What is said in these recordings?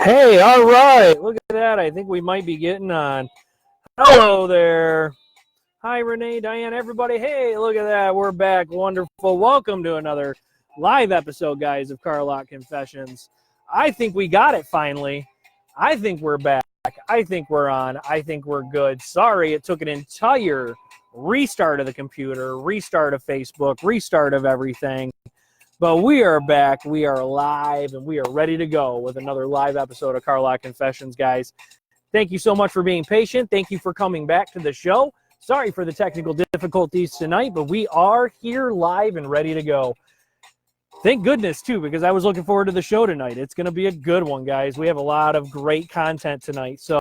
Hey, all right. Look at that. I think we might be getting on. Hello there. Hi, Renee, Diane, everybody. Hey, look at that. We're back. Wonderful. Welcome to another live episode, guys, of Car Lot Confessions. I think we got it finally. I think we're back. I think we're on. I think we're good. Sorry, it took an entire restart of the computer, restart of Facebook, restart of everything. But we are back, we are live, and we are ready to go with another live episode of Car Lot Confessions, guys. Thank you so much for being patient. Thank you for coming back to the show. Sorry for the technical difficulties tonight, but we are here live and ready to go. Thank goodness, too, because I was looking forward to the show tonight. It's going to be a good one, guys. We have a lot of great content tonight. So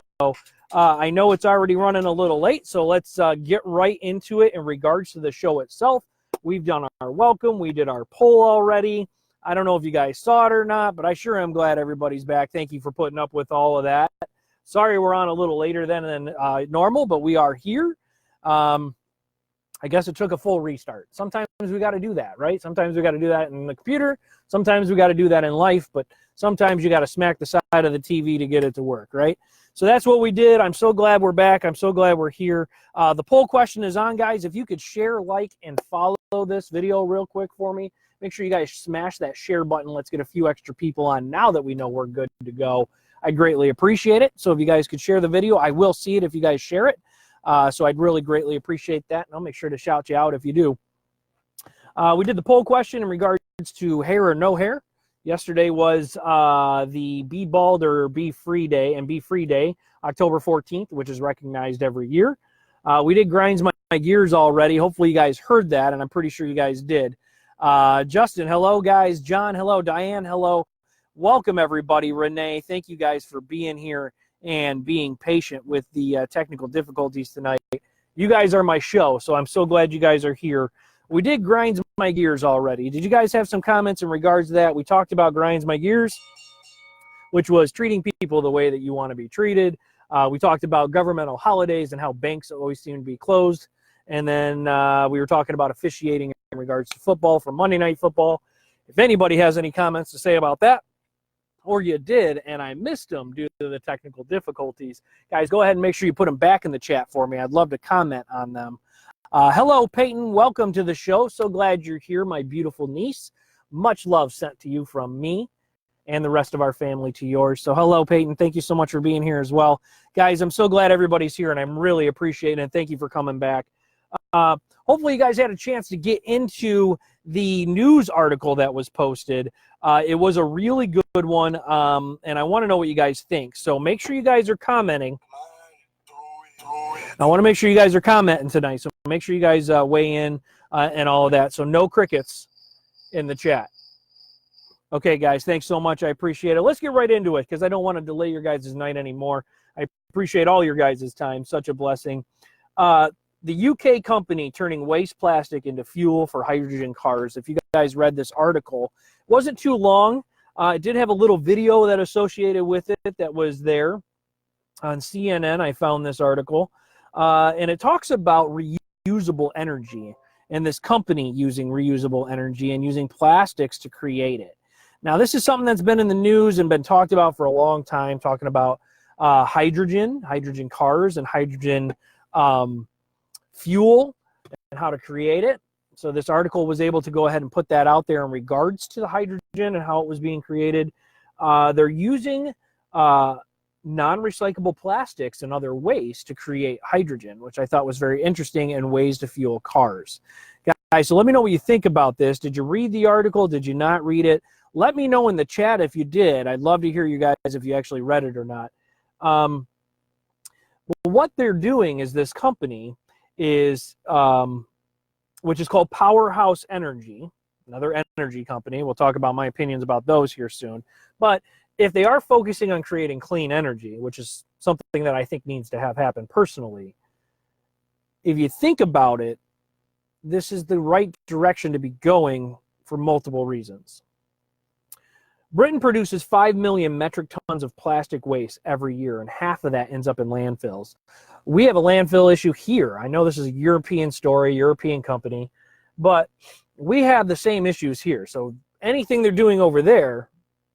I know it's already running a little late, so let's get right into it in regards to the show itself. We've done our welcome. We did our poll already. I don't know if you guys saw it or not, but I sure am glad everybody's back. Thank you for putting up with all of that. Sorry we're on a little later than normal, but we are here. I guess it took a full restart. Sometimes we got to do that, right? Sometimes we got to do that in the computer. Sometimes we got to do that in life, but sometimes you got to smack the side of the TV to get it to work, right? So that's what we did. I'm so glad we're back. I'm so glad we're here. The poll question is on, guys. If you could share, like, and follow this video real quick for me, make sure you guys smash that share button. Let's get a few extra people on now that we know we're good to go. I greatly appreciate it. So if you guys could share the video, I will see it if you guys share it. So I'd really greatly appreciate that. And I'll make sure to shout you out if you do. We did the poll question in regards to hair or no hair. Yesterday was the Be Bald or Be Free Day, and Be Free Day, October 14th, which is recognized every year. We did Grinds My Gears already. Hopefully you guys heard that, and I'm pretty sure you guys did. Justin, hello, guys. John, hello. Diane, hello. Welcome, everybody. Renee, thank you guys for being here and being patient with the technical difficulties tonight. You guys are my show, so I'm so glad you guys are here. We did Grinds My Gears already. Did you guys have some comments in regards to that? We talked about Grinds My Gears, which was treating people the way that you want to be treated. We talked about governmental holidays and how banks always seem to be closed. And then we were talking about officiating in regards to football for Monday Night Football. If anybody has any comments to say about that, or you did and I missed them due to the technical difficulties, guys, go ahead and make sure you put them back in the chat for me. I'd love to comment on them. Hello, Peyton. Welcome to the show. So glad you're here, my beautiful niece. Much love sent to you from me and the rest of our family to yours. So hello, Peyton. Thank you so much for being here as well. Guys, I'm so glad everybody's here, and I'm really appreciating it. Thank you for coming back. Hopefully you guys had a chance to get into the news article that was posted. It was a really good one, and I want to know what you guys think. So make sure you guys are commenting. I want to make sure you guys are commenting tonight, so make sure you guys weigh in and all of that. So no crickets in the chat. Okay, guys, thanks so much. I appreciate it. Let's get right into it because I don't want to delay your guys' night anymore. I appreciate all your guys' time. Such a blessing. The UK company turning waste plastic into fuel for hydrogen cars. If you guys read this article, it wasn't too long. It did have a little video that associated with it that was there on CNN. I found this article. And it talks about reusable energy and this company using reusable energy and using plastics to create it. Now, this is something that's been in the news and been talked about for a long time, talking about hydrogen cars and hydrogen fuel and how to create it. So this article was able to go ahead and put that out there in regards to the hydrogen and how it was being created. They're using non-recyclable plastics and other waste to create hydrogen, which I thought was very interesting, and ways to fuel cars. Guys, so let me know what you think about this. Did you read the article? Did you not read it? Let me know in the chat if you did. I'd love to hear you guys if you actually read it or not. Well, what they're doing is this company is, which is called Powerhouse Energy, another energy company. We'll talk about my opinions about those here soon. But if they are focusing on creating clean energy, which is something that I think needs to have happen personally, if you think about it, this is the right direction to be going for multiple reasons. Britain produces 5 million metric tons of plastic waste every year, and half of that ends up in landfills. We have a landfill issue here. I know this is a European story, European company, but we have the same issues here. So anything they're doing over there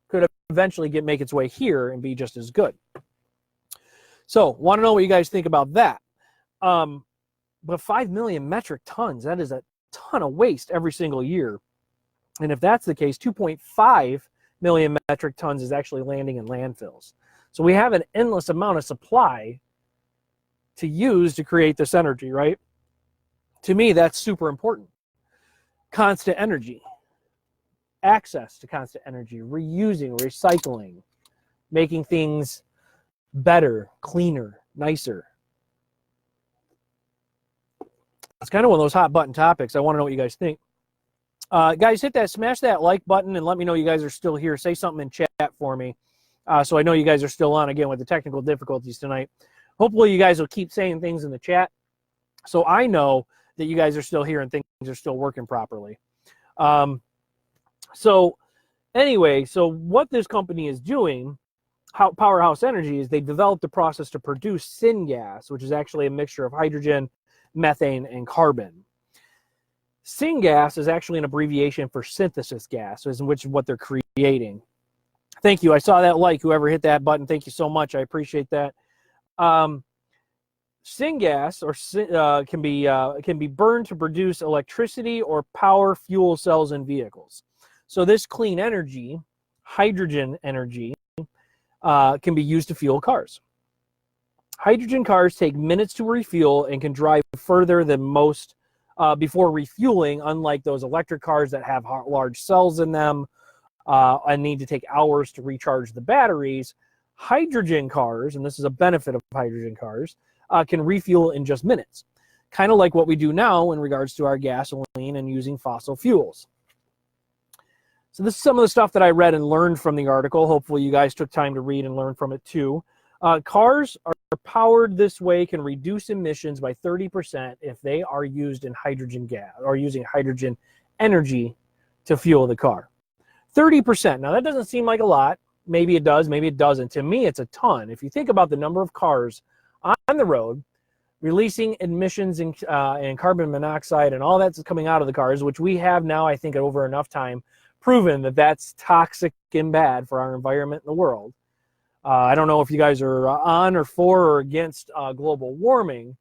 could eventually make its way here and be just as good. So, want to know what you guys think about that. But 5 million metric tons, that is a ton of waste every single year. And if that's the case, 2.5 million metric tons is actually landing in landfills. So we have an endless amount of supply to use to create this energy, right? To me, that's super important. Constant energy, access to constant energy, reusing, recycling, making things better, cleaner, nicer. It's kind of one of those hot button topics. I want to know what you guys think. Guys, smash that like button and let me know you guys are still here. Say something in chat for me so I know you guys are still on, again, with the technical difficulties tonight. Hopefully you guys will keep saying things in the chat so I know that you guys are still here and things are still working properly. So anyway, so what this company is doing, Powerhouse Energy, is they developed a process to produce syngas, which is actually a mixture of hydrogen, methane, and carbon. Syngas is actually an abbreviation for synthesis gas, which is what they're creating. Thank you. I saw that like. Whoever hit that button, thank you so much. I appreciate that. Syngas can be burned to produce electricity or power fuel cells in vehicles. So this clean energy, hydrogen energy, can be used to fuel cars. Hydrogen cars take minutes to refuel and can drive further than most before refueling, unlike those electric cars that have large cells in them and need to take hours to recharge the batteries. Hydrogen cars, and this is a benefit of hydrogen cars, can refuel in just minutes, kind of like what we do now in regards to our gasoline and using fossil fuels. So this is some of the stuff that I read and learned from the article. Hopefully you guys took time to read and learn from it too. Cars are powered this way can reduce emissions by 30% if they are used in hydrogen gas or using hydrogen energy to fuel the car. 30%. Now that doesn't seem like a lot. Maybe it does, maybe it doesn't. To me, it's a ton. If you think about the number of cars on the road releasing emissions and carbon monoxide and all that's coming out of the cars, which we have now, I think, over enough time proven that that's toxic and bad for our environment and the world. I don't know if you guys are on or for or against global warming.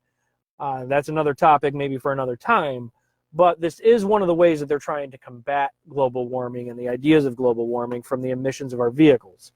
That's another topic maybe for another time. But this is one of the ways that they're trying to combat global warming and the ideas of global warming from the emissions of our vehicles.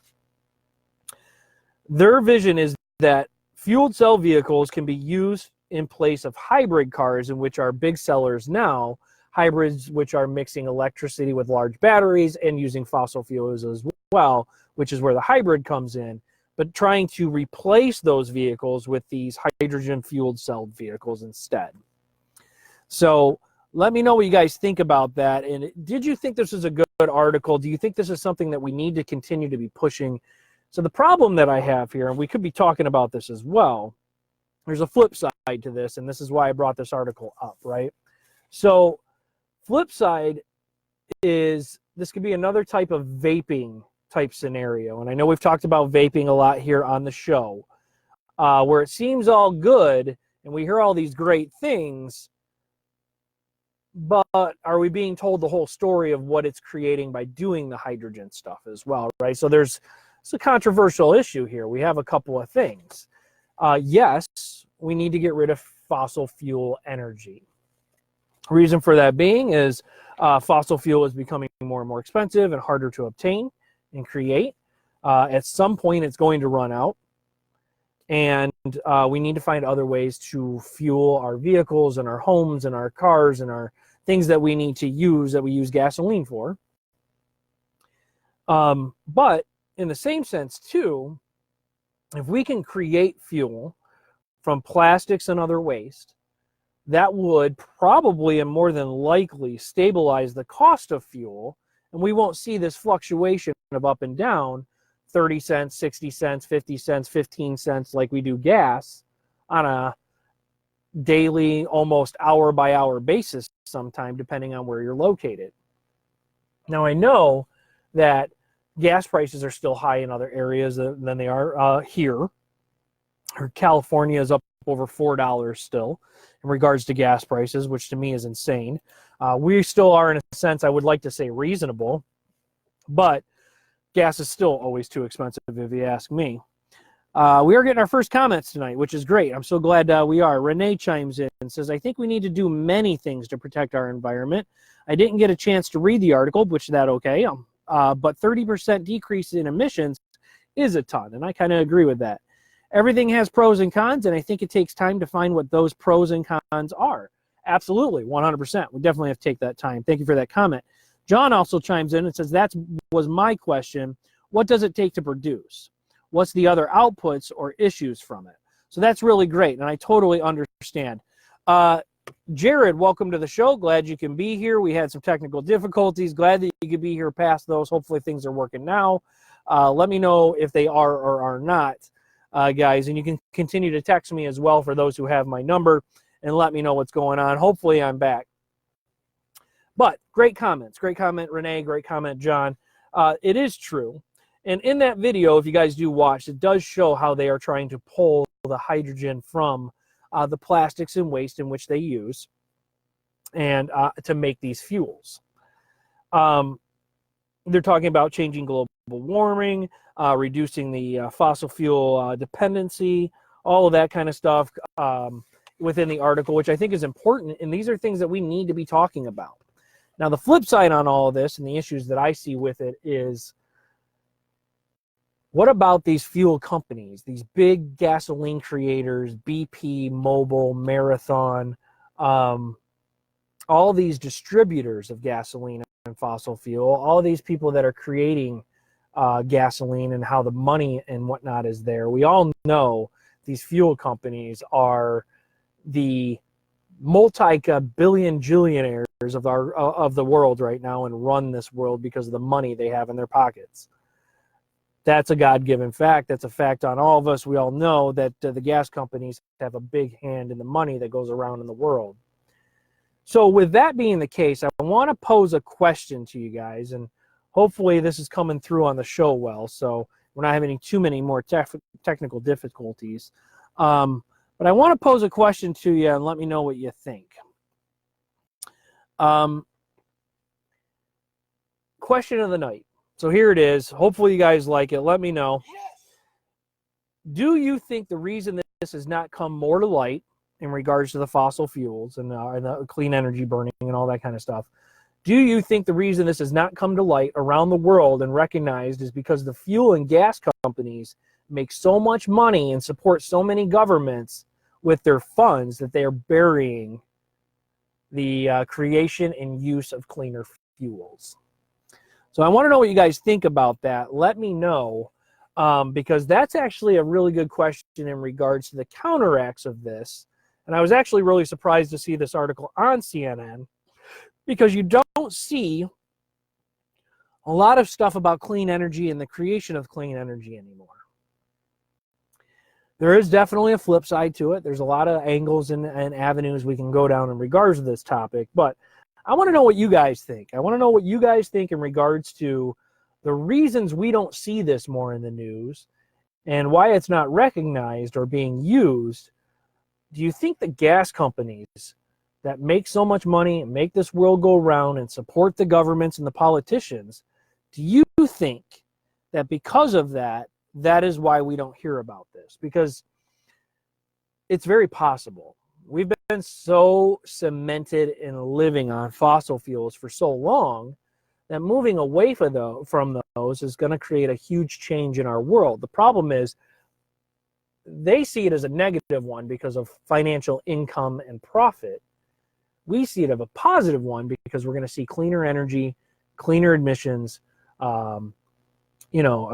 Their vision is that fueled cell vehicles can be used in place of hybrid cars, in which are big sellers now, hybrids which are mixing electricity with large batteries and using fossil fuels as well, which is where the hybrid comes in, but trying to replace those vehicles with these hydrogen fueled cell vehicles instead. So let me know what you guys think about that. And did you think this is a good article? Do you think this is something that we need to continue to be pushing? So the problem that I have here, and we could be talking about this as well, there's a flip side to this, and this is why I brought this article up, right? So flip side is this could be another type of vaping type scenario. And I know we've talked about vaping a lot here on the show, where it seems all good and we hear all these great things, but are we being told the whole story of what it's creating by doing the hydrogen stuff as well, right? So it's a controversial issue here. We have a couple of things. Yes, we need to get rid of fossil fuel energy. Reason for that being is fossil fuel is becoming more and more expensive and harder to obtain and create. At some point, it's going to run out. And we need to find other ways to fuel our vehicles and our homes and our cars and our things that we need to use that we use gasoline for. But in the same sense, too, if we can create fuel from plastics and other waste, that would probably and more than likely stabilize the cost of fuel, and we won't see this fluctuation of up and down, 30 cents, 60 cents, 50 cents, 15 cents like we do gas on a daily, almost hour-by-hour basis sometime, depending on where you're located. Now, I know that gas prices are still high in other areas than they are here. California is up over $4 still in regards to gas prices, which to me is insane. We still are, in a sense, I would like to say reasonable, but gas is still always too expensive if you ask me. We are getting our first comments tonight, which is great. I'm so glad we are. Renee chimes in and says, I think we need to do many things to protect our environment. I didn't get a chance to read the article, which is okay. But 30% decrease in emissions is a ton, and I kind of agree with that. Everything has pros and cons, and I think it takes time to find what those pros and cons are. Absolutely, 100%. We definitely have to take that time. Thank you for that comment. John also chimes in and says, that was my question. What does it take to produce? What's the other outputs or issues from it? So that's really great, and I totally understand. Jared, welcome to the show. Glad you can be here. We had some technical difficulties. Glad that you could be here past those. Hopefully things are working now. Let me know if they are or are not, guys. And you can continue to text me as well for those who have my number and let me know what's going on. Hopefully I'm back. But great comments. Great comment, Renee. Great comment, John. It is true. And in that video, if you guys do watch, it does show how they are trying to pull the hydrogen from the plastics and waste in which they use and to make these fuels. They're talking about changing global warming, reducing the fossil fuel dependency, all of that kind of stuff within the article, which I think is important. And these are things that we need to be talking about. Now, the flip side on all of this and the issues that I see with it is, what about these fuel companies, these big gasoline creators, BP, Mobil, Marathon, all these distributors of gasoline and fossil fuel, all these people that are creating gasoline and how the money and whatnot is there. We all know these fuel companies are the multi-billion jillionaires of the world right now and run this world because of the money they have in their pockets. That's a God-given fact. That's a fact on all of us. We all know that the gas companies have a big hand in the money that goes around in the world. So with that being the case, I want to pose a question to you guys, and hopefully this is coming through on the show well, so we're not having too many more technical difficulties. But I want to pose a question to you and let me know what you think. Question of the night. So here it is. Hopefully you guys like it. Let me know. Do you think the reason that this has not come more to light in regards to the fossil fuels and the clean energy burning and all that kind of stuff, do you think the reason this has not come to light around the world and recognized is because the fuel and gas companies make so much money and support so many governments with their funds that they are burying the creation and use of cleaner fuels? So I want to know what you guys think about that. Let me know, because that's actually a really good question in regards to the counteracts of this. And I was actually really surprised to see this article on CNN, because you don't see a lot of stuff about clean energy and the creation of clean energy anymore. There is definitely a flip side to it. There's a lot of angles and avenues we can go down in regards to this topic, but I want to know what you guys think. I want to know what you guys think in regards to the reasons we don't see this more in the news and why it's not recognized or being used. Do you think the gas companies that make so much money and make this world go round and support the governments and the politicians, do you think that because of that, that is why we don't hear about this? Because it's very possible. We've been so cemented in living on fossil fuels for so long that moving away from those is going to create a huge change in our world. The problem is they see it as a negative one because of financial income and profit. We see it as a positive one because we're going to see cleaner energy, cleaner emissions, a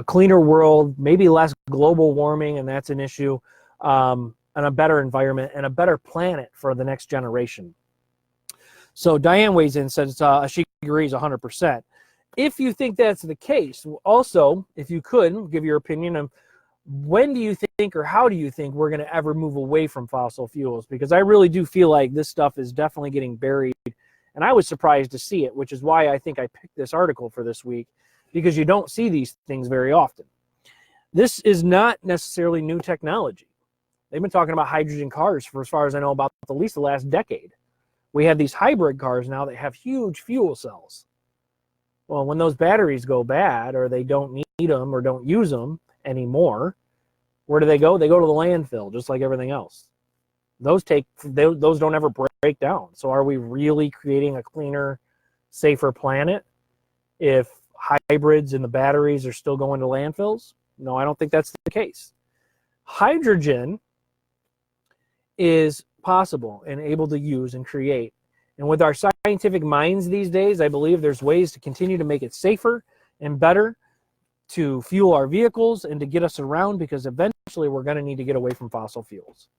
cleaner world, maybe less global warming, and that's an issue. And a better environment and a better planet for the next generation. So Diane weighs in and says she agrees 100%. If you think that's the case, also, if you could give your opinion on when do you think or how do you think we're going to ever move away from fossil fuels? Because I really do feel like this stuff is definitely getting buried. And I was surprised to see it, which is why I think I picked this article for this week, because you don't see these things very often. This is not necessarily new technology. They've been talking about hydrogen cars for, as far as I know, about at least the last decade. We have these hybrid cars now that have huge fuel cells. Well, when those batteries go bad or they don't need them or don't use them anymore, where do they go? They go to the landfill, just like everything else. Those don't ever break down. So are we really creating a cleaner, safer planet if hybrids and the batteries are still going to landfills? No, I don't think that's the case. Hydrogen is possible and able to use and create. And with our scientific minds these days, I believe there's ways to continue to make it safer and better to fuel our vehicles and to get us around, because eventually we're going to need to get away from fossil fuels.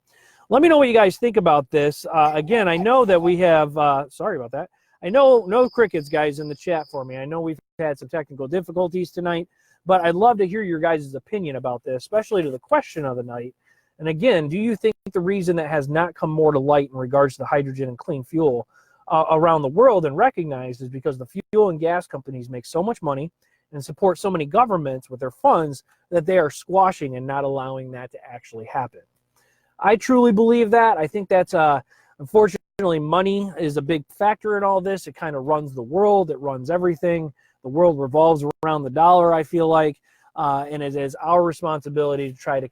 Let me know what you guys think about this. Again, I know that we have, sorry about that. I know no crickets, guys, in the chat for me. I know we've had some technical difficulties tonight, but I'd love to hear your guys' opinion about this, especially to the question of the night. And again, do you think the reason that has not come more to light in regards to hydrogen and clean fuel around the world and recognized is because the fuel and gas companies make so much money and support so many governments with their funds that they are squashing and not allowing that to actually happen? I truly believe that. I think that's, unfortunately, money is a big factor in all this. It kind of runs the world. It runs everything. The world revolves around the dollar, I feel like. And it is our responsibility to try to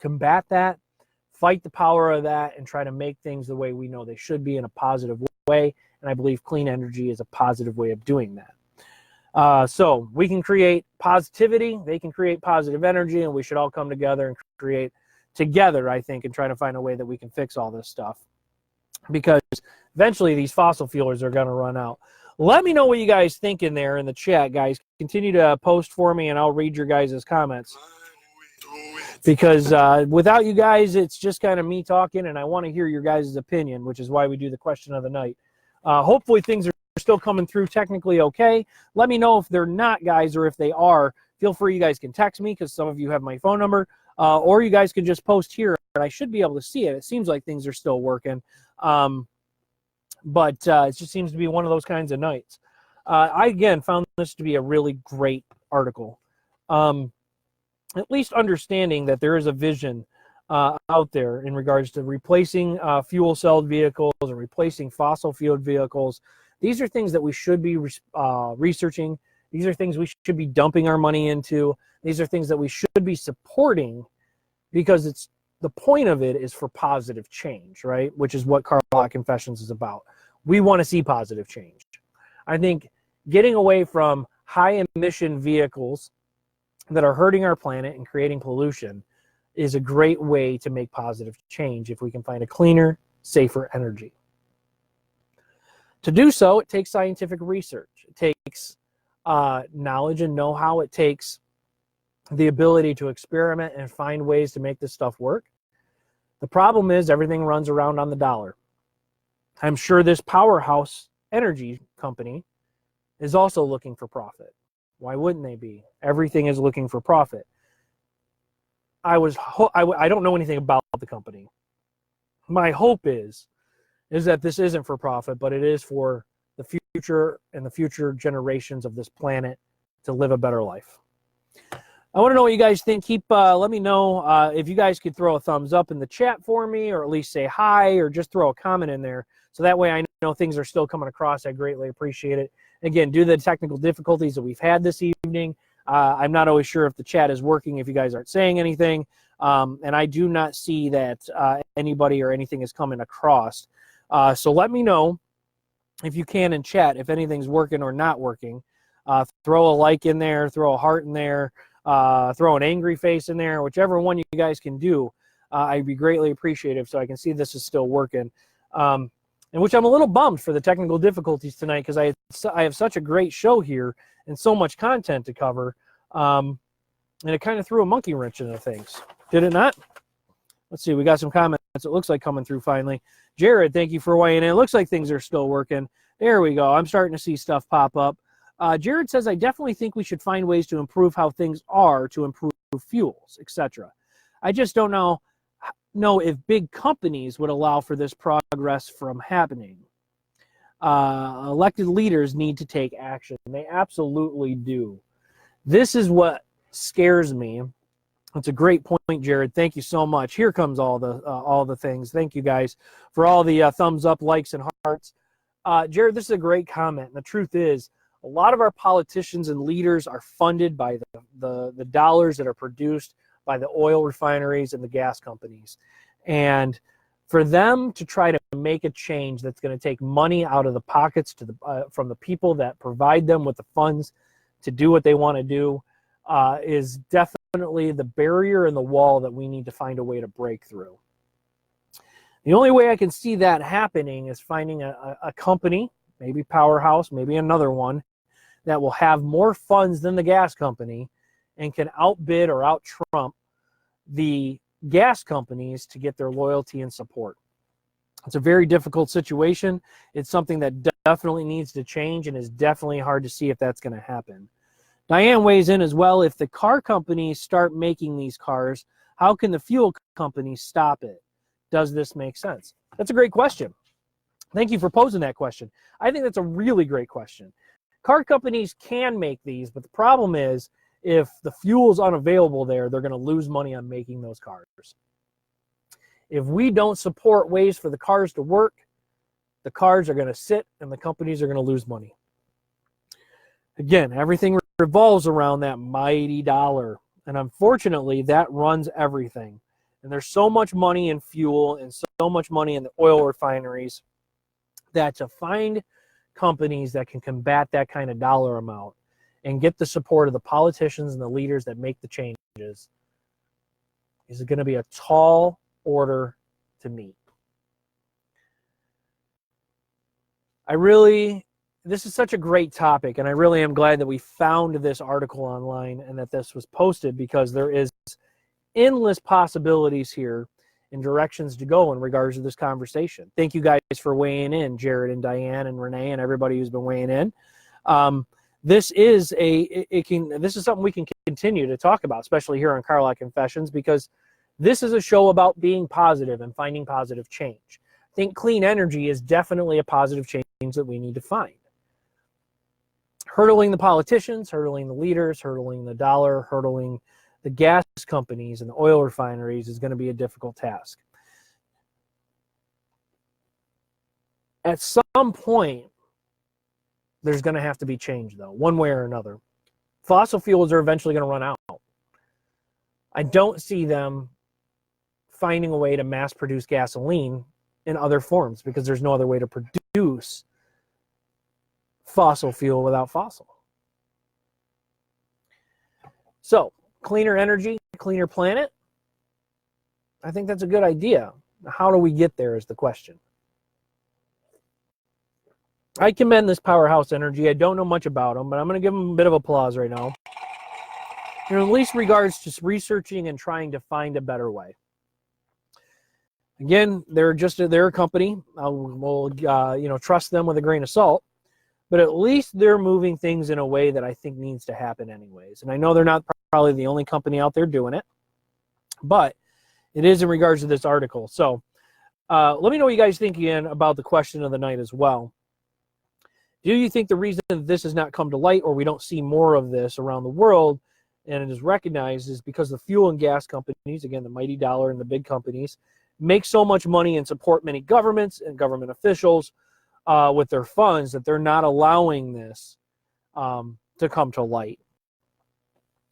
combat that, fight the power of that, and try to make things the way we know they should be in a positive way. And I believe clean energy is a positive way of doing that. So we can create positivity. They can create positive energy, and we should all come together and create together, I think, and try to find a way that we can fix all this stuff, because eventually these fossil fuels are going to run out. Let me know what you guys think in there in the chat, guys. Continue to post for me, and I'll read your guys' comments, because without you guys, it's just kind of me talking, and I want to hear your guys' opinion, which is why we do the question of the night. Hopefully things are still coming through technically okay. Let me know if they're not, guys, or if they are. Feel free, you guys can text me, because some of you have my phone number. Or you guys can just post here, and I should be able to see it. It seems like things are still working. But it just seems to be one of those kinds of nights. I, again, found this to be a really great article. At least understanding that there is a vision out there in regards to replacing fuel-celled vehicles and replacing fossil-fueled vehicles. These are things that we should be researching. These are things we should be dumping our money into. These are things that we should be supporting, because it's the point of it is for positive change, right? Which is what Carlock Confessions is about. We want to see positive change. I think getting away from high emission vehicles that are hurting our planet and creating pollution is a great way to make positive change if we can find a cleaner, safer energy. To do so, it takes scientific research. It takes knowledge and know-how. It takes the ability to experiment and find ways to make this stuff work. The problem is everything runs around on the dollar. I'm sure this powerhouse energy company is also looking for profit. Why wouldn't they be? Everything is looking for profit. I don't know anything about the company. My hope is that this isn't for profit, but it is for the future and the future generations of this planet to live a better life. I want to know what you guys think. Let me know if you guys could throw a thumbs up in the chat for me, or at least say hi, or just throw a comment in there. So that way I know things are still coming across. I greatly appreciate it. Again, due to the technical difficulties that we've had this evening, I'm not always sure if the chat is working, if you guys aren't saying anything. And I do not see that anybody or anything is coming across. So let me know if you can in chat if anything's working or not working. Throw a like in there, throw a heart in there. Throw an angry face in there, whichever one you guys can do. I'd be greatly appreciative so I can see this is still working. And which I'm a little bummed for the technical difficulties tonight, because I have such a great show here and so much content to cover. And it kind of threw a monkey wrench into things. Did it not? Let's see. We got some comments. It looks like coming through finally. Jared, thank you for weighing in. It looks like things are still working. There we go. I'm starting to see stuff pop up. Jared says, I definitely think we should find ways to improve how things are to improve fuels, etc. I just don't know if big companies would allow for this progress from happening. Elected leaders need to take action. They absolutely do. This is what scares me. It's a great point, Jared. Thank you so much. Here comes all the things. Thank you guys for all the thumbs up, likes, and hearts. Jared, this is a great comment. And the truth is, A lot of our politicians and leaders are funded by the dollars that are produced by the oil refineries and the gas companies. And for them to try to make a change that's going to take money out of the pockets from the people that provide them with the funds to do what they want to do is definitely the barrier and the wall that we need to find a way to break through. The only way I can see that happening is finding a company, maybe Powerhouse, maybe another one, that will have more funds than the gas company and can outbid or out-trump the gas companies to get their loyalty and support. It's a very difficult situation. It's something that definitely needs to change and is definitely hard to see if that's going to happen. Diane weighs in as well. If the car companies start making these cars, how can the fuel companies stop it? Does this make sense? That's a great question. Thank you for posing that question. I think that's a really great question. Car companies can make these, but the problem is if the fuel is unavailable there, they're going to lose money on making those cars. If we don't support ways for the cars to work, the cars are going to sit and the companies are going to lose money. Again, everything revolves around that mighty dollar. And unfortunately, that runs everything. And there's so much money in fuel and so much money in the oil refineries that to find companies that can combat that kind of dollar amount and get the support of the politicians and the leaders that make the changes is going to be a tall order to meet. This is such a great topic, and I really am glad that we found this article online and that this was posted, because there is endless possibilities here and directions to go in regards to this conversation. Thank you guys for weighing in, Jared and Diane and Renee and everybody who's been weighing in. This is something we can continue to talk about, especially here on Car Lot Confessions, because this is a show about being positive and finding positive change. I think clean energy is definitely a positive change that we need to find. Hurdling the politicians, hurdling the leaders, hurdling the dollar, hurdling the gas companies and the oil refineries is going to be a difficult task. At some point, there's going to have to be change, though, one way or another. Fossil fuels are eventually going to run out. I don't see them finding a way to mass produce gasoline in other forms, because there's no other way to produce fossil fuel without fossil. So, cleaner energy, cleaner planet. I think that's a good idea. How do we get there is the question. I commend this Powerhouse Energy. I don't know much about them, but I'm going to give them a bit of applause right now. In at least regards to researching and trying to find a better way. Again, they're a company. We'll trust them with a grain of salt. But at least they're moving things in a way that I think needs to happen anyways. And I know they're not probably the only company out there doing it, but it is in regards to this article. So let me know what you guys think again about the question of the night as well. Do you think the reason that this has not come to light, or we don't see more of this around the world and it is recognized, is because the fuel and gas companies, again, the mighty dollar and the big companies, make so much money and support many governments and government officials with their funds that they're not allowing this to come to light.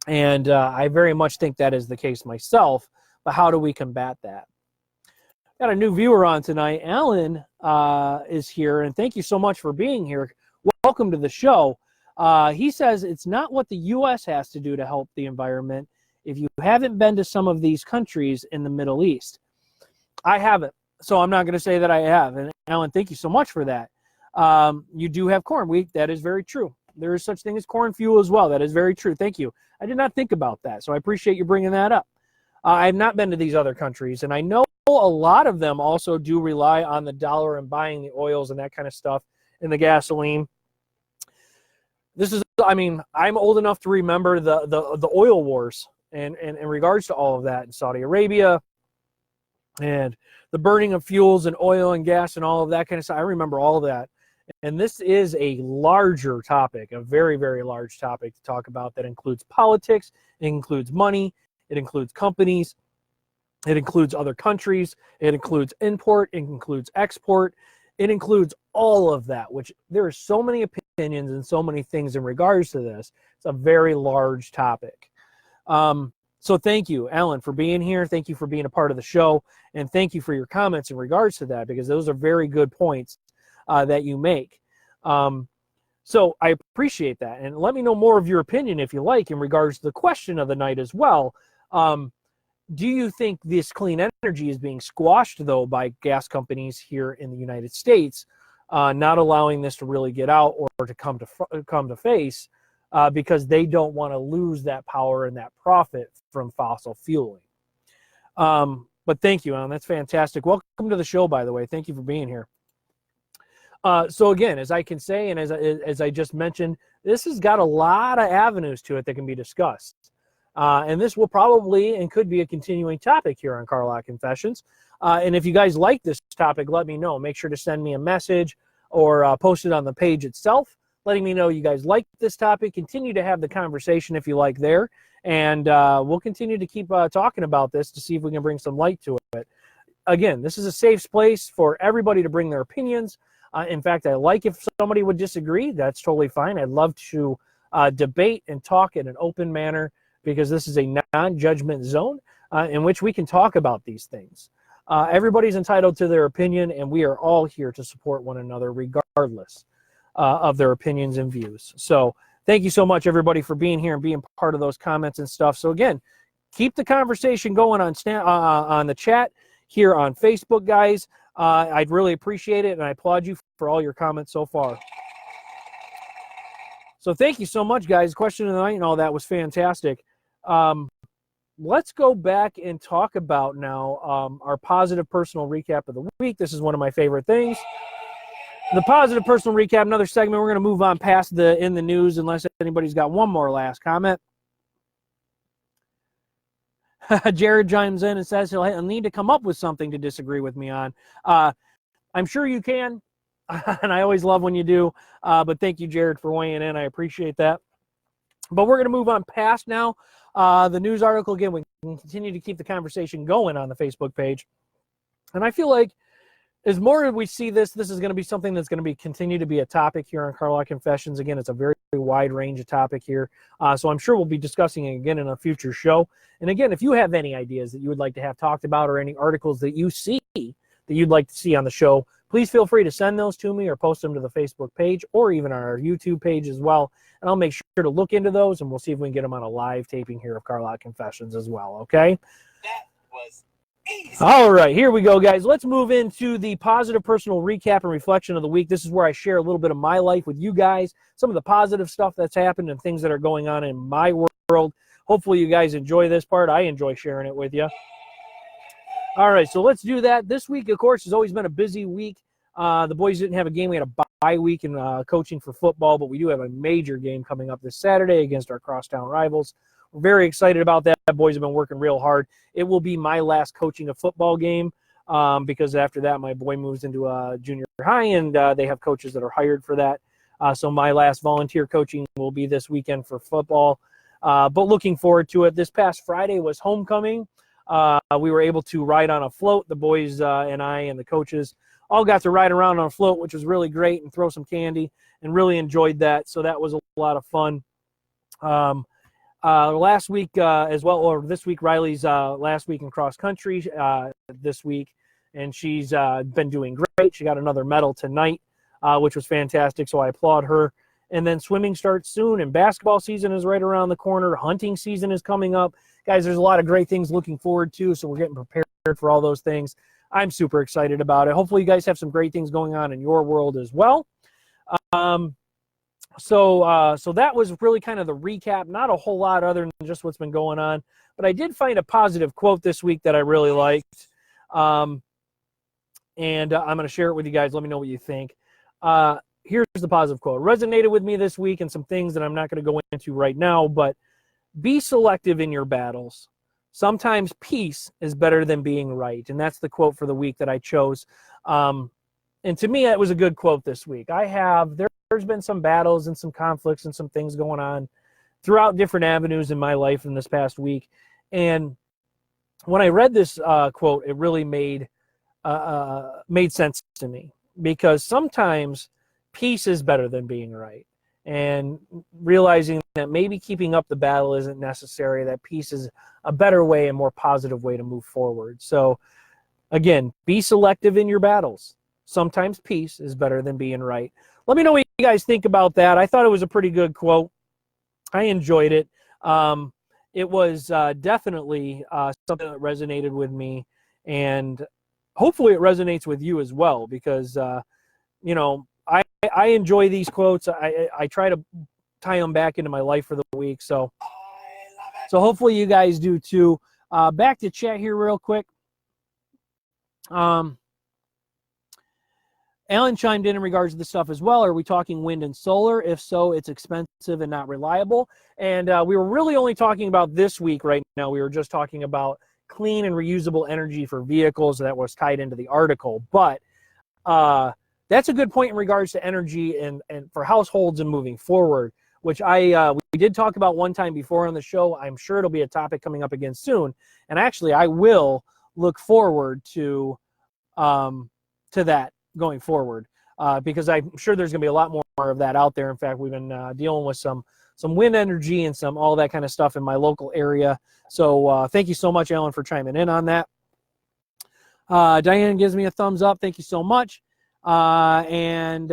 And I very much think that is the case myself, but how do we combat that? Got a new viewer on tonight. Alan is here, and thank you so much for being here. Welcome to the show. He says it's not what the U.S. has to do to help the environment. If you haven't been to some of these countries in the Middle East, I haven't, so I'm not going to say that I have. And Alan, thank you so much for that. You do have corn wheat. That is very true. There is such thing as corn fuel as well. That is very true. Thank you. I did not think about that, so I appreciate you bringing that up. I have not been to these other countries, and I know a lot of them also do rely on the dollar and buying the oils and that kind of stuff and the gasoline. I'm old enough to remember the oil wars and in regards to all of that in Saudi Arabia and the burning of fuels and oil and gas and all of that kind of stuff. I remember all of that. And this is a larger topic, a very, very large topic to talk about that includes politics, it includes money, it includes companies, it includes other countries, it includes import, it includes export, it includes all of that, which there are so many opinions and so many things in regards to this. It's a very large topic. So thank you, Alan, for being here. Thank you for being a part of the show. And thank you for your comments in regards to that, because those are very good points that you make. So I appreciate that. And let me know more of your opinion, if you like, in regards to the question of the night as well. Do you think this clean energy is being squashed, though, by gas companies here in the United States, not allowing this to really get out or to come to face because they don't want to lose that power and that profit from fossil fueling? But thank you, Alan. That's fantastic. Welcome to the show, by the way. Thank you for being here. So again, as I can say, and as I just mentioned, this has got a lot of avenues to it that can be discussed. And this will probably and could be a continuing topic here on Carlock Confessions. And if you guys like this topic, let me know. Make sure to send me a message or post it on the page itself, letting me know you guys like this topic. Continue to have the conversation if you like there. And we'll continue to keep talking about this to see if we can bring some light to it. Again, this is a safe place for everybody to bring their opinions. In fact, I like if somebody would disagree. That's totally fine. I'd love to debate and talk in an open manner, because this is a non-judgment zone in which we can talk about these things. Everybody's entitled to their opinion, and we are all here to support one another regardless of their opinions and views. So thank you so much, everybody, for being here and being part of those comments and stuff. So again, keep the conversation going on the chat here on Facebook, guys. I'd really appreciate it, and I applaud you for all your comments so far. So thank you so much, guys. Question of the night and all that was fantastic. Let's go back and talk about now our positive personal recap of the week. This is one of my favorite things. The positive personal recap, another segment. We're going to move on past the in the news unless anybody's got one more last comment. Jared chimes in and says he'll need to come up with something to disagree with me on. I'm sure you can, and I always love when you do. But thank you, Jared, for weighing in. I appreciate that. But we're going to move on past now the news article. Again, we can continue to keep the conversation going on the Facebook page. And I feel like as more as we see this is going to be something that's going to continue to be a topic here on Carlock Confessions. Again, it's a very, very wide range of topic here. So I'm sure we'll be discussing it again in a future show. And again, if you have any ideas that you would like to have talked about or any articles that you see that you'd like to see on the show, please feel free to send those to me or post them to the Facebook page or even on our YouTube page as well. And I'll make sure to look into those, and we'll see if we can get them on a live taping here of Carlock Confessions as well, okay? That was easy. All right, here we go, guys. Let's move into the positive personal recap and reflection of the week. This is where I share a little bit of my life with you guys, some of the positive stuff that's happened and things that are going on in my world. Hopefully you guys enjoy this part. I enjoy sharing it with you. All right, so let's do that. This week, of course, has always been a busy week. The boys didn't have a game. We had a bye week in coaching for football, but we do have a major game coming up this Saturday against our crosstown rivals. We're very excited about that. The boys have been working real hard. It will be my last coaching a football game because after that, my boy moves into junior high, and they have coaches that are hired for that. So my last volunteer coaching will be this weekend for football, but looking forward to it. This past Friday was homecoming. We were able to ride on a float. The boys and I and the coaches all got to ride around on a float, which was really great, and throw some candy, and really enjoyed that. So that was a lot of fun. Last week as well, or this week, Riley's last week in cross country this week, and she's been doing great. She got another medal tonight, which was fantastic, so I applaud her. And then swimming starts soon, and basketball season is right around the corner. Hunting season is coming up. Guys, there's a lot of great things looking forward to, so we're getting prepared for all those things. I'm super excited about it. Hopefully you guys have some great things going on in your world as well. So that was really kind of the recap. Not a whole lot other than just what's been going on. But I did find a positive quote this week that I really liked. And I'm going to share it with you guys. Let me know what you think. Here's the positive quote. Resonated with me this week, and some things that I'm not going to go into right now, but be selective in your battles. Sometimes peace is better than being right. And that's the quote for the week that I chose. And to me, that was a good quote this week. There's been some battles and some conflicts and some things going on throughout different avenues in my life in this past week. And when I read this quote, it really made sense to me, because sometimes peace is better than being right. And realizing that maybe keeping up the battle isn't necessary, that peace is a better way and more positive way to move forward. So again, be selective in your battles. Sometimes peace is better than being right. Let me know what you guys think about that. I thought it was a pretty good quote. I enjoyed it. It was definitely something that resonated with me, and hopefully it resonates with you as well, because you know, I enjoy these quotes. I try to tie them back into my life for the week. So hopefully you guys do too. Back to chat here real quick. Alan chimed in regards to this stuff as well. Are we talking wind and solar? If so, it's expensive and not reliable. And we were really only talking about this week right now. We were just talking about clean and reusable energy for vehicles. That was tied into the article. But that's a good point in regards to energy and for households and moving forward, which we did talk about one time before on the show. I'm sure it'll be a topic coming up again soon. And actually, I will look forward to that going forward, because I'm sure there's going to be a lot more of that out there. In fact, we've been dealing with some wind energy and all that kind of stuff in my local area. So thank you so much, Alan, for chiming in on that. Diane gives me a thumbs up. Thank you so much. And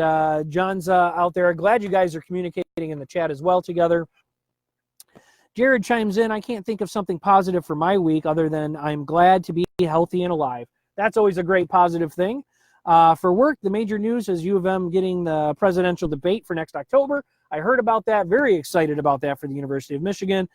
John's out there. Glad you guys are communicating in the chat as well together. Jared chimes in. I can't think of something positive for my week other than I'm glad to be healthy and alive. That's always a great positive thing. For work, the major news is U of M getting the presidential debate for next October. I heard about that. Very excited about that for the University of Michigan.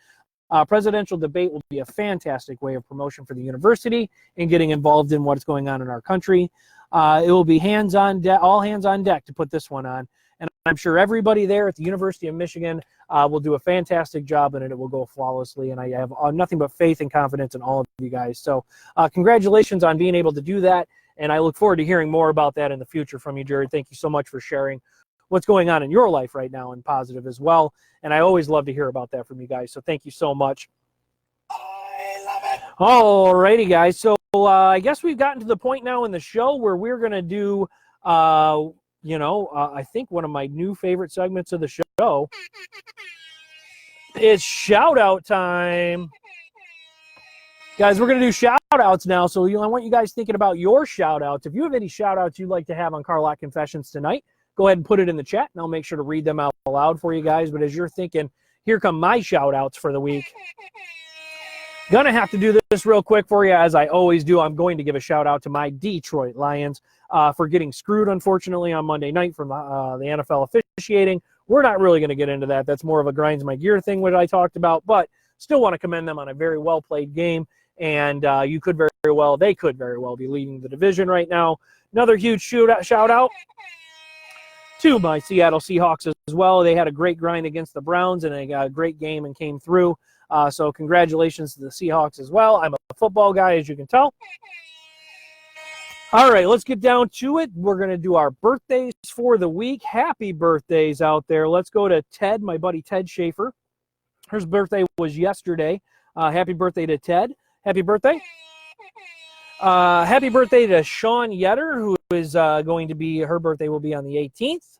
Presidential debate will be a fantastic way of promotion for the university and getting involved in what's going on in our country. It will be all hands on deck to put this one on. And I'm sure everybody there at the University of Michigan will do a fantastic job, and it will go flawlessly. And I have nothing but faith and confidence in all of you guys. So congratulations on being able to do that. And I look forward to hearing more about that in the future from you, Jared. Thank you so much for sharing what's going on in your life right now and positive as well. And I always love to hear about that from you guys. So thank you so much. I love it. All righty, guys. So I guess we've gotten to the point now in the show where we're going to do, I think one of my new favorite segments of the show. It's shout out time. Guys, we're going to do shout outs now. So I want you guys thinking about your shout outs. If you have any shout outs you'd like to have on Car Lot Confessions tonight, go ahead and put it in the chat, and I'll make sure to read them out loud for you guys. But as you're thinking, here come my shout outs for the week. Gonna have to do this real quick for you, as I always do. I'm going to give a shout out to my Detroit Lions for getting screwed, unfortunately, on Monday night from the NFL officiating. We're not really going to get into that. That's more of a grinds my gear thing, which I talked about, but still want to commend them on a very well played game. And they could very well be leading the division right now. Another huge shout out to my Seattle Seahawks as well. They had a great grind against the Browns and they got a great game and came through. So congratulations to the Seahawks as well. I'm a football guy, as you can tell. All right, let's get down to it. We're going to do our birthdays for the week. Happy birthdays out there. Let's go to Ted, my buddy Ted Schaefer. His birthday was yesterday. Happy birthday to Ted. Happy birthday. Happy birthday to Sean Yetter, who is going to be, her birthday will be on the 18th.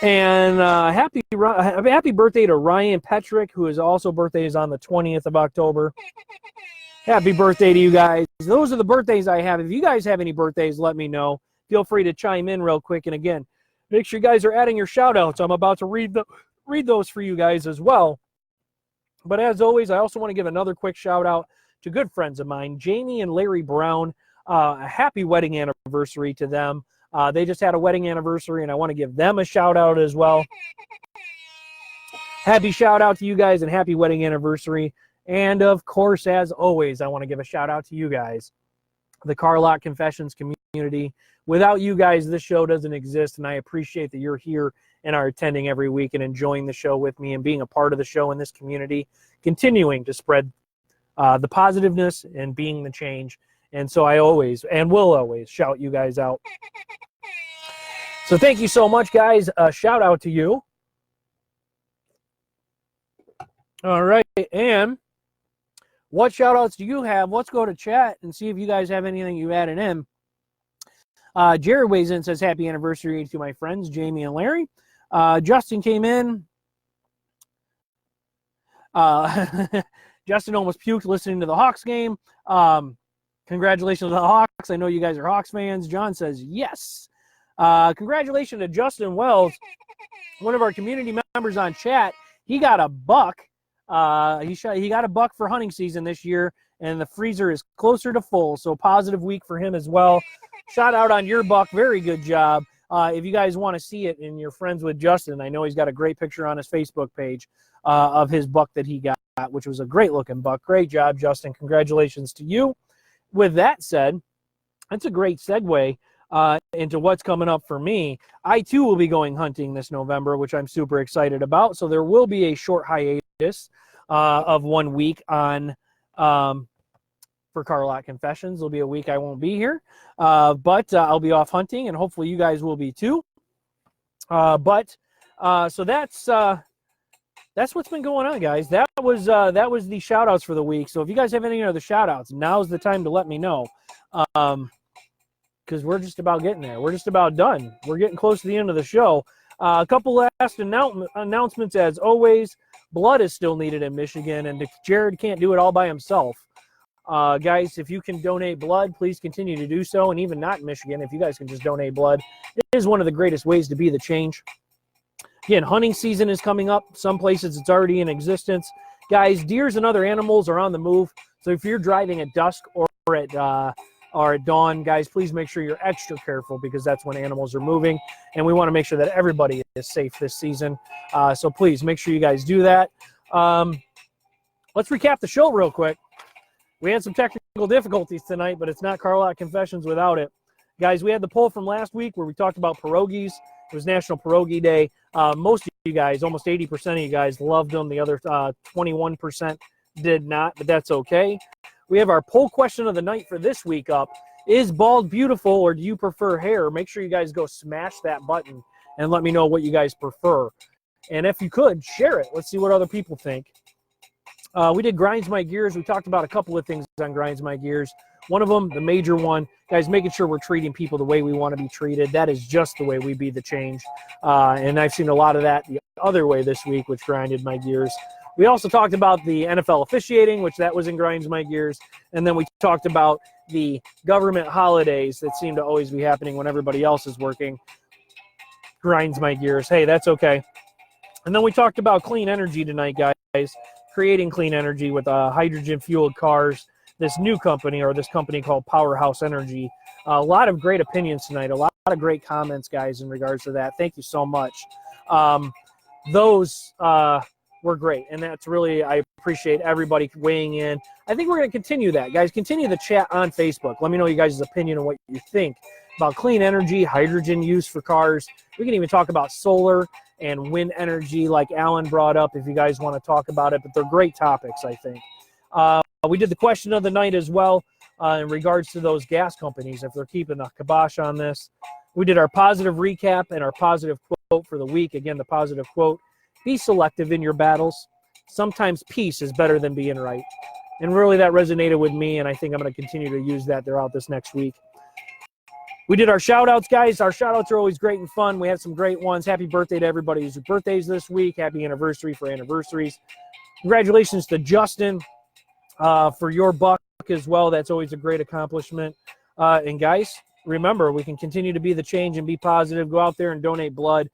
And happy birthday to Ryan Petrick, who is also birthday is on the 20th of October. Happy birthday to you guys. Those are the birthdays I have. If you guys have any birthdays, let me know. Feel free to chime in real quick. And again, make sure you guys are adding your shout outs. I'm about to read those for you guys as well. But as always, I also want to give another quick shout out to good friends of mine, Jamie and Larry Brown. A happy wedding anniversary to them. They just had a wedding anniversary, and I want to give them a shout out as well. Happy shout out to you guys and happy wedding anniversary. And of course, as always, I want to give a shout out to you guys, the Car Lot Confessions community. Without you guys, this show doesn't exist, and I appreciate that you're here and are attending every week and enjoying the show with me and being a part of the show in this community, continuing to spread the positiveness and being the change. And so I always and will always shout you guys out. So thank you so much, guys. Shout out to you. All right. And what shout outs do you have? Let's go to chat and see if you guys have anything you added in. Jared weighs in and says, happy anniversary to my friends, Jamie and Larry. Justin came in. Justin almost puked listening to the Hawks game. Congratulations to the Hawks. I know you guys are Hawks fans. John says yes. Congratulations to Justin Wells, one of our community members on chat. He got a buck. He got a buck for hunting season this year, and the freezer is closer to full. So positive week for him as well. Shout out on your buck. Very good job. If you guys want to see it and you're friends with Justin, I know he's got a great picture on his Facebook page of his buck that he got, which was a great looking buck. Great job, Justin. Congratulations to you. With that said, that's a great segue into what's coming up for me. I too will be going hunting this November, which I'm super excited about. So there will be a short hiatus of 1 week on for Carlock Confessions. There'll be a week I won't be here, but I'll be off hunting, and hopefully you guys will be too. So that's what's been going on, guys. That was the shout outs for the week. So if you guys have any other shout outs, now's the time to let me know. Because we're just about getting there. We're just about done. We're getting close to the end of the show. A couple last announcements as always. Blood is still needed in Michigan, and Jared can't do it all by himself. Guys, if you can donate blood, please continue to do so. And even not in Michigan, if you guys can just donate blood, it is one of the greatest ways to be the change. Again, hunting season is coming up. Some places it's already in existence. Guys, deers and other animals are on the move. So if you're driving at dusk or at dawn, guys, please make sure you're extra careful because that's when animals are moving. And we want to make sure that everybody is safe this season. So please make sure you guys do that. Let's recap the show real quick. We had some technical difficulties tonight, but it's not Carlock Confessions without it. Guys, we had the poll from last week where we talked about pierogies. It was National Pierogi Day. Most of you guys, almost 80% of you guys loved them. The other 21% did not, but that's okay. We have our poll question of the night for this week up. Is bald beautiful or do you prefer hair? Make sure you guys go smash that button and let me know what you guys prefer. And if you could, share it. Let's see what other people think. We did Grinds My Gears. We talked about a couple of things on Grinds My Gears. One of them, the major one, guys, making sure we're treating people the way we want to be treated. That is just the way we be the change. And I've seen a lot of that the other way this week, which grinded my gears. We also talked about the NFL officiating, which that was in Grinds My Gears. And then we talked about the government holidays that seem to always be happening when everybody else is working. Grinds my gears. Hey, that's okay. And then we talked about clean energy tonight, guys. Creating clean energy with hydrogen-fueled cars. This new company, or this company called Powerhouse Energy. A lot of great opinions tonight. A lot of great comments, guys, in regards to that. Thank you so much. Those were great, and that's really, I appreciate everybody weighing in. I think we're going to continue that, guys. Continue the chat on Facebook. Let me know you guys' opinion on what you think about clean energy, hydrogen use for cars. We can even talk about solar and wind energy like Alan brought up if you guys want to talk about it, but they're great topics, I think. We did the question of the night as well in regards to those gas companies, if they're keeping the kibosh on this. We did our positive recap and our positive quote for the week. Again, the positive quote, be selective in your battles. Sometimes peace is better than being right. And really that resonated with me, and I think I'm going to continue to use that throughout this next week. We did our shout-outs, guys. Our shout-outs are always great and fun. We had some great ones. Happy birthday to everybody whose birthdays this week. Happy anniversary for anniversaries. Congratulations to Justin for your buck as well. That's always a great accomplishment. And, guys, remember, we can continue to be the change and be positive. Go out there and donate blood.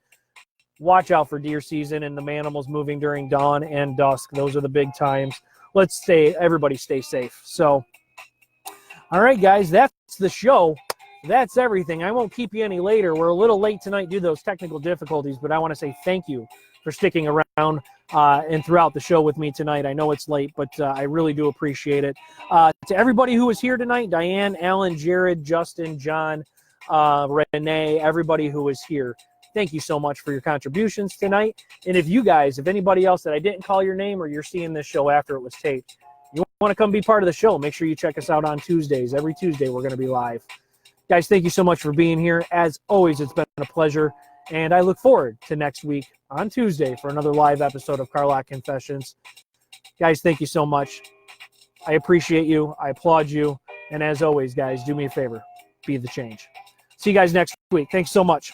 Watch out for deer season and the animals moving during dawn and dusk. Those are the big times. Everybody stay safe. So, all right, guys, that's the show. That's everything. I won't keep you any later. We're a little late tonight due to those technical difficulties, but I want to say thank you for sticking around and throughout the show with me tonight. I know it's late, but I really do appreciate it. To everybody who was here tonight, Diane, Alan, Jared, Justin, John, Renee, everybody who was here, thank you so much for your contributions tonight. And if anybody else that I didn't call your name or you're seeing this show after it was taped, you want to come be part of the show, make sure you check us out on Tuesdays. Every Tuesday we're going to be live. Guys, thank you so much for being here. As always, it's been a pleasure, and I look forward to next week on Tuesday for another live episode of Carlock Confessions. Guys, thank you so much. I appreciate you. I applaud you. And as always, guys, do me a favor. Be the change. See you guys next week. Thanks so much.